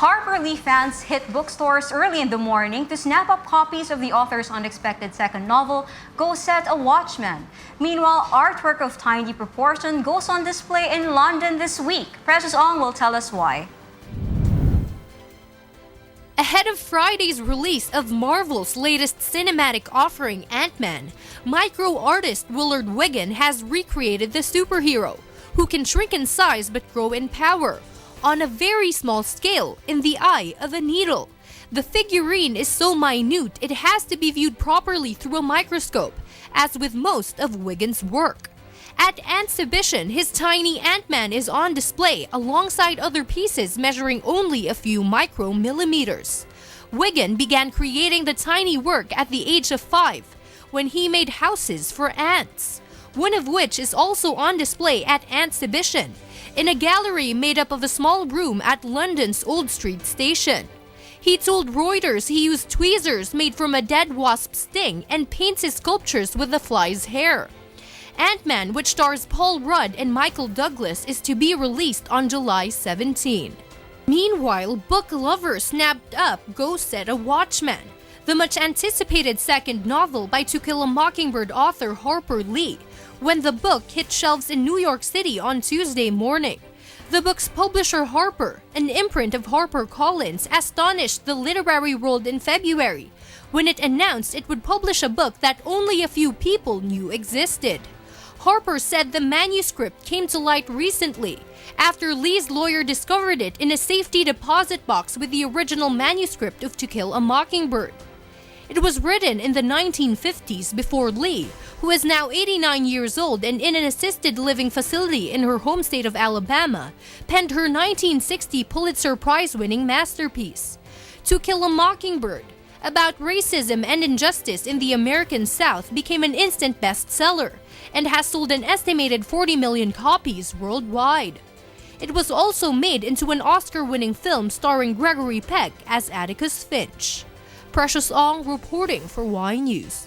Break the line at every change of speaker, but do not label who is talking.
Harper Lee fans hit bookstores early in the morning to snap up copies of the author's unexpected second novel, Go Set a Watchman. Meanwhile, artwork of tiny proportion goes on display in London this week. Precious Ong will tell us why.
Ahead of Friday's release of Marvel's latest cinematic offering, Ant-Man, micro artist Willard Wiggin has recreated the superhero, who can shrink in size but grow in power, on a very small scale in the eye of a needle. The figurine is so minute it has to be viewed properly through a microscope, as with most of Wiggin's work. At Antzibition, his tiny Ant-Man is on display alongside other pieces measuring only a few micromillimeters. Wiggin began creating the tiny work at the age of 5 when he made houses for ants, one of which is also on display at Antzibition, in a gallery made up of a small room at London's Old Street station. He told Reuters he used tweezers made from a dead wasp's sting and paints his sculptures with the fly's hair. Ant-Man, which stars Paul Rudd and Michael Douglas, is to be released on July 17. Meanwhile, book lovers snapped up Go Set a Watchman, the much-anticipated second novel by To Kill a Mockingbird author Harper Lee, when the book hit shelves in New York City on Tuesday morning. The book's publisher Harper, an imprint of HarperCollins, astonished the literary world in February when it announced it would publish a book that only a few people knew existed. Harper said the manuscript came to light recently after Lee's lawyer discovered it in a safety deposit box with the original manuscript of To Kill a Mockingbird. It was written in the 1950s before Lee, who is now 89 years old and in an assisted living facility in her home state of Alabama, penned her 1960 Pulitzer Prize-winning masterpiece, To Kill a Mockingbird, about racism and injustice in the American South, became an instant bestseller and has sold an estimated 40 million copies worldwide. It was also made into an Oscar-winning film starring Gregory Peck as Atticus Finch. Precious Ong reporting for Y News.